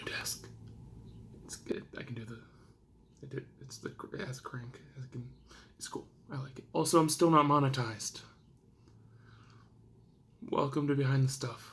new desk. It's good. I can do it's the ass crank. It's cool. I like it. Also, I'm still not monetized. Welcome to Behind the Stuff.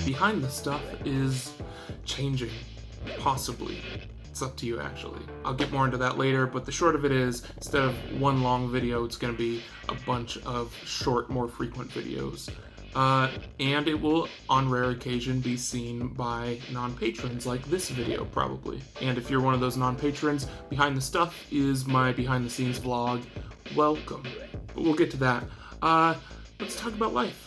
Behind the Stuff is changing, possibly. It's up to you, actually. I'll get more into that later, but the short of it is, instead of one long video, it's going to be a bunch of short, more frequent videos. And it will, on rare occasion, be seen by non-patrons, like this video, probably. And if you're one of those non-patrons, Behind the Stuff is my behind-the-scenes vlog. Welcome. But we'll get to that. Let's talk about life.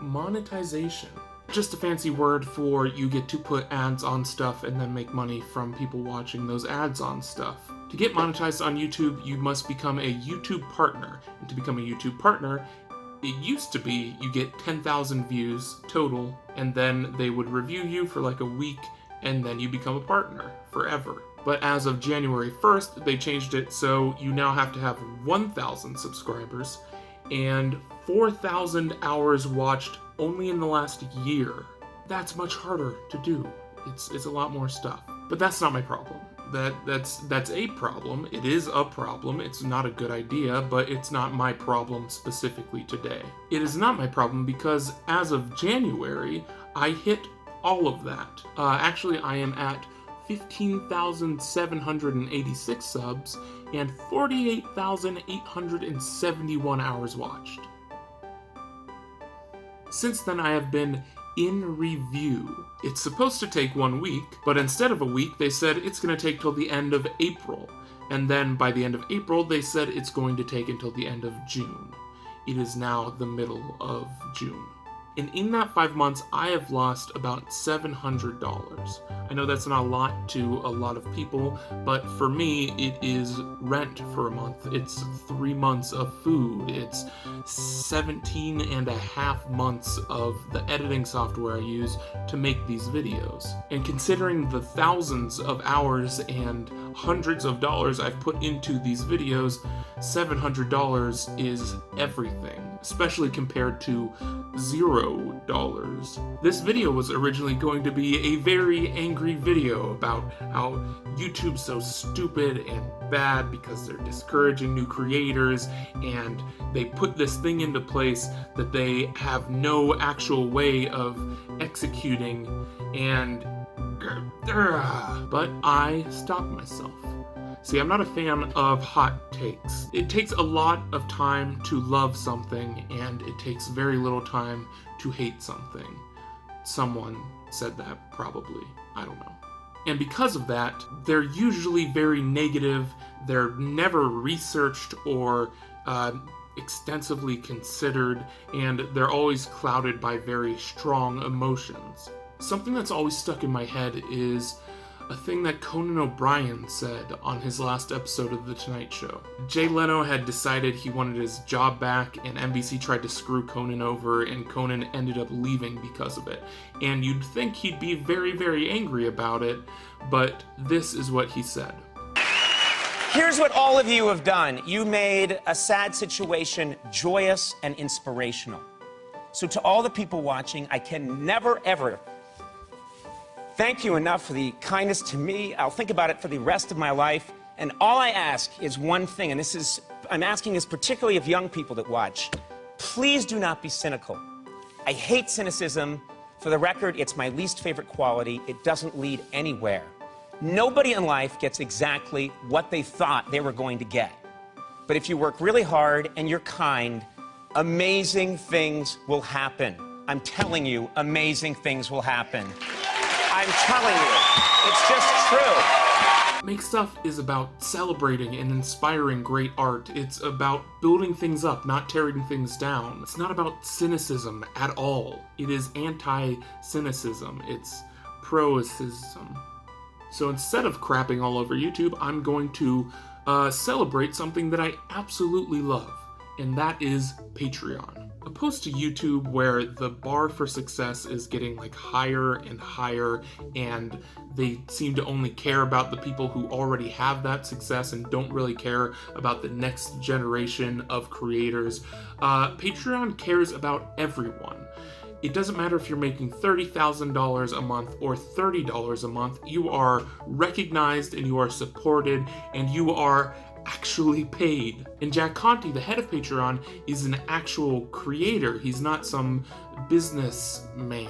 Monetization. Just a fancy word for you get to put ads on stuff and then make money from people watching those ads on stuff. To get monetized on YouTube, you must become a YouTube partner. And to become a YouTube partner, it used to be you get 10,000 views total, and then they would review you for like a week, and then you become a partner forever. But as of January 1st, they changed it so you now have to have 1,000 subscribers and 4,000 hours watched only in the last year. That's much harder to do. It's a lot more stuff. But that's not my problem. That's a problem. It is a problem. It's not a good idea, but it's not my problem specifically today. It is not my problem because as of January, I hit all of that. Actually, I am at 15,786 subs and 48,871 hours watched. Since then, I have been in review. It's supposed to take 1 week, but instead of a week, they said it's going to take till the end of April. And then by the end of April, they said it's going to take until the end of June. It is now the middle of June. And in that 5 months, I have lost about $700. I know that's not a lot to a lot of people, but for me, it is rent for a month. It's 3 months of food. It's 17 and a half months of the editing software I use to make these videos. And considering the thousands of hours and hundreds of dollars I've put into these videos, $700 is everything, especially compared to $0. This video was originally going to be a very angry video about how YouTube's so stupid and bad because they're discouraging new creators and they put this thing into place that they have no actual way of executing, and but I stopped myself. See, I'm not a fan of hot takes. It takes a lot of time to love something, and it takes very little time to hate something. Someone said that, probably. I don't know. And because of that, they're usually very negative. They're never researched or extensively considered, and they're always clouded by very strong emotions. Something that's always stuck in my head is a thing that Conan O'Brien said on his last episode of The Tonight Show. Jay Leno had decided he wanted his job back, and NBC tried to screw Conan over, and Conan ended up leaving because of it. And you'd think he'd be very, very angry about it, but this is what he said. Here's what all of you have done. You made a sad situation joyous and inspirational. So to all the people watching, I can never, ever thank you enough for the kindness to me. I'll think about it for the rest of my life. And all I ask is one thing, and I'm asking this particularly of young people that watch. Please do not be cynical. I hate cynicism. For the record, it's my least favorite quality. It doesn't lead anywhere. Nobody in life gets exactly what they thought they were going to get. But if you work really hard and you're kind, amazing things will happen. I'm telling you, amazing things will happen. I'm telling you, it's just true. Make Stuff is about celebrating and inspiring great art. It's about building things up, not tearing things down. It's not about cynicism at all. It is anti-cynicism. It's pro-cynicism. So instead of crapping all over YouTube, I'm going to celebrate something that I absolutely love, and that is Patreon. Opposed to YouTube, where the bar for success is getting like higher and higher, and they seem to only care about the people who already have that success and don't really care about the next generation of creators, Patreon cares about everyone. It doesn't matter if you're making $30,000 a month or $30 a month, you are recognized and you are supported and you are actually paid. And Jack Conte, the head of Patreon, is an actual creator. He's not some businessman.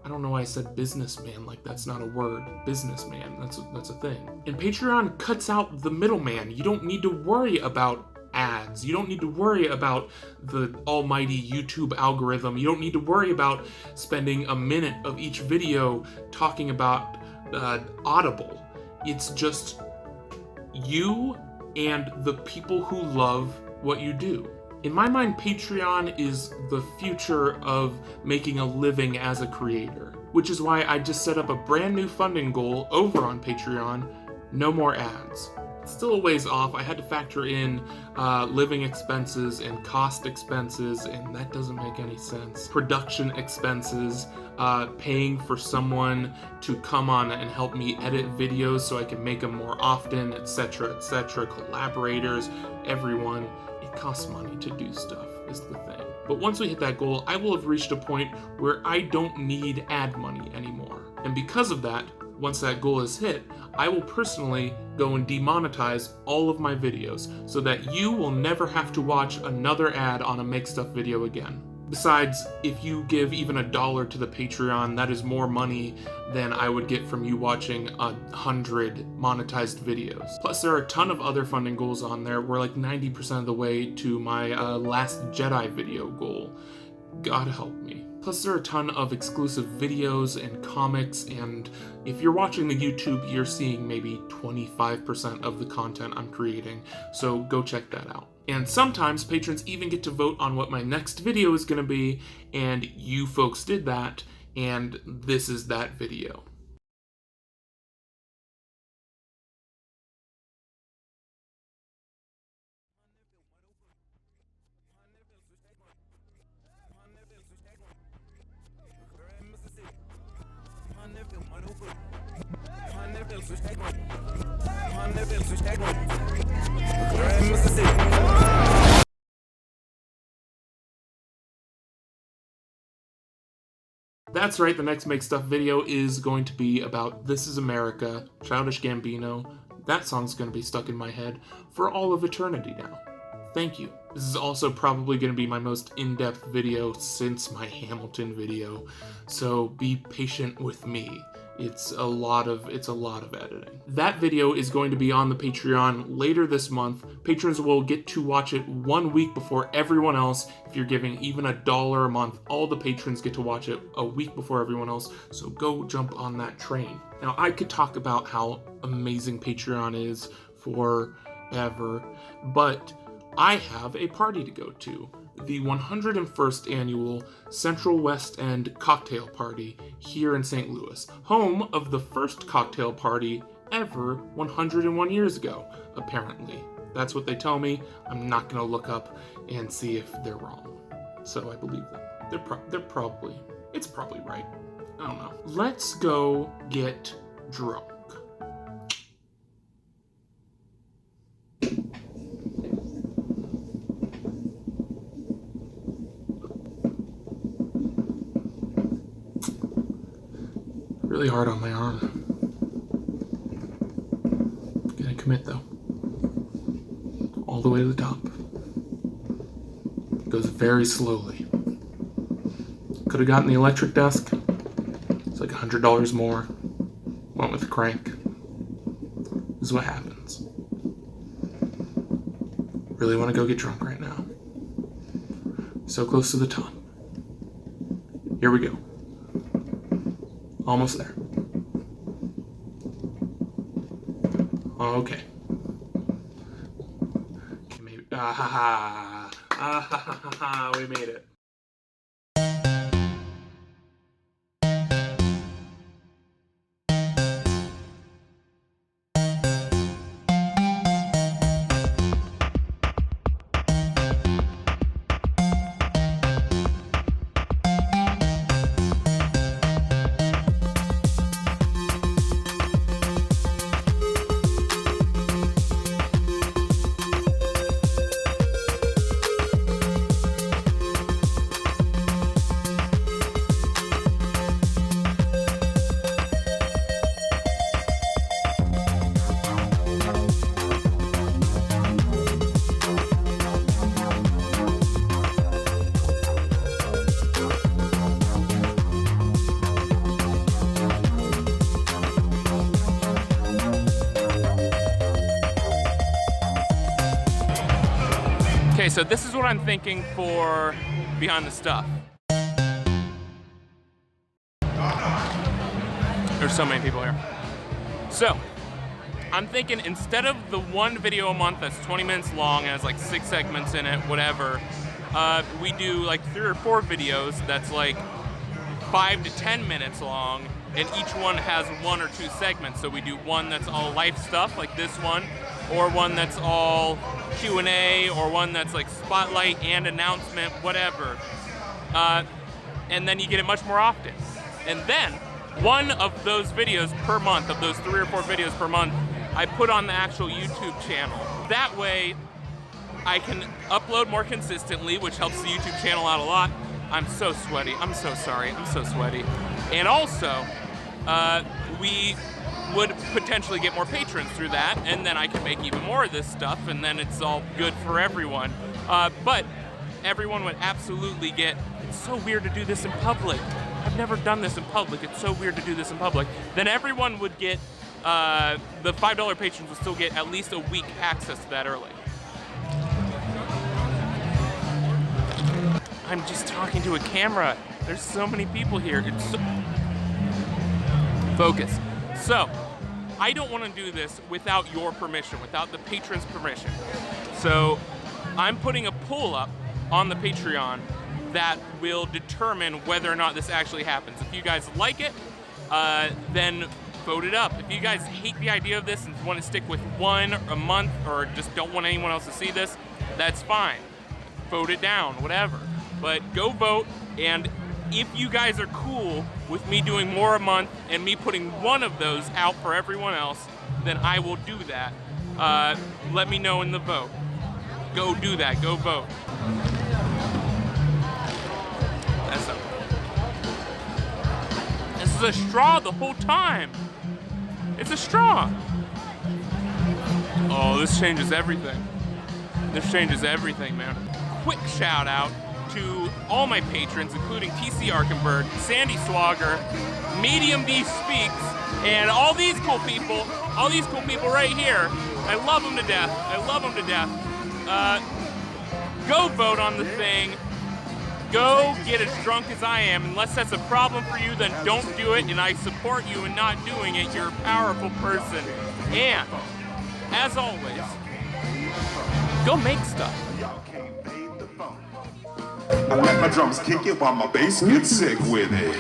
I don't know why I said businessman, like that's not a word. Businessman, that's a thing. And Patreon cuts out the middleman. You don't need to worry about ads. You don't need to worry about the almighty YouTube algorithm. You don't need to worry about spending a minute of each video talking about Audible. It's just you and the people who love what you do. In my mind, Patreon is the future of making a living as a creator, which is why I just set up a brand new funding goal over on Patreon: no more ads. Still a ways off. I had to factor in living expenses and cost expenses, and that doesn't make any sense. Production expenses, paying for someone to come on and help me edit videos so I can make them more often, etc., etc., collaborators, everyone. It costs money to do stuff, is the thing. But once we hit that goal, I will have reached a point where I don't need ad money anymore. And because of that, once that goal is hit, I will personally go and demonetize all of my videos so that you will never have to watch another ad on a Make Stuff video again. Besides, if you give even $1 to the Patreon, that is more money than I would get from you watching 100 monetized videos. Plus, there are a ton of other funding goals on there. We're like 90% of the way to my Last Jedi video goal. God help me. Plus, there are a ton of exclusive videos and comics, and if you're watching the YouTube, you're seeing maybe 25% of the content I'm creating, so go check that out. And sometimes patrons even get to vote on what my next video is going to be, and you folks did that, and this is that video. That's right, the next Make Stuff video is going to be about This Is America, Childish Gambino. That song's going to be stuck in my head for all of eternity now. Thank you. This is also probably going to be my most in-depth video since my Hamilton video, so be patient with me. It's a lot of editing. That video is going to be on the Patreon later this month. Patrons will get to watch it 1 week before everyone else. If you're giving even $1 a month, all the patrons get to watch it a week before everyone else, so go jump on that train. Now, I could talk about how amazing Patreon is forever, but I have a party to go to. The 101st Annual Central West End Cocktail Party here in St. Louis, home of the first cocktail party ever 101 years ago, apparently. That's what they tell me. I'm not going to look up and see if they're wrong. So I believe them. It's probably right. I don't know. Let's go get drunk. Really hard on my arm. Gonna commit though. All the way to the top. Goes very slowly. Could have gotten the electric desk. It's like $100 more. Went with the crank. This is what happens. Really want to go get drunk right now. So close to the top. Here we go. Almost there. Okay. Okay, maybe. Ah ha ha. Ah ha ha ha. We made it. Okay, so this is what I'm thinking for Behind the Stuff. There's so many people here. So, I'm thinking instead of the one video a month that's 20 minutes long and has like 6 segments in it, whatever, we do like 3 or 4 videos that's like 5 to 10 minutes long, and each one has 1 or 2 segments. So we do one that's all life stuff, like this one, or one that's all Q&A, or one that's like spotlight and announcement, whatever. And then you get it much more often. And then, one of those videos per month, of those 3 or 4 videos per month, I put on the actual YouTube channel. That way, I can upload more consistently, which helps the YouTube channel out a lot. I'm so sweaty. I'm so sorry. I'm so sweaty. And also, we would potentially get more patrons through that, and then I can make even more of this stuff, and then it's all good for everyone. But everyone would absolutely get, it's so weird to do this in public. I've never done this in public. It's so weird to do this in public. Then everyone would get, the $5 patrons would still get at least a week access to that early. I'm just talking to a camera. There's so many people here. It's so... Focus. So, I don't want to do this without your permission, without the patrons' permission. So, I'm putting a poll up on the Patreon that will determine whether or not this actually happens. If you guys like it, then vote it up. If you guys hate the idea of this and want to stick with one a month, or just don't want anyone else to see this, that's fine. Vote it down, whatever. But go vote, and if you guys are cool with me doing more a month and me putting one of those out for everyone else, then I will do that. Let me know in the vote. Go do that. Go vote. This is a straw the whole time. It's a straw. Oh, this changes everything. This changes everything, man. Quick shout out to all my patrons, including TC Arkenberg, Sandy Swagger, Medium D Speaks, and all these cool people right here. I love them to death. I love them to death. Go vote on the thing. Go get as drunk as I am. Unless that's a problem for you, then don't do it, and I support you in not doing it. You're a powerful person. And, as always, go make stuff. I let my drums kick it while my bass gets sick with it.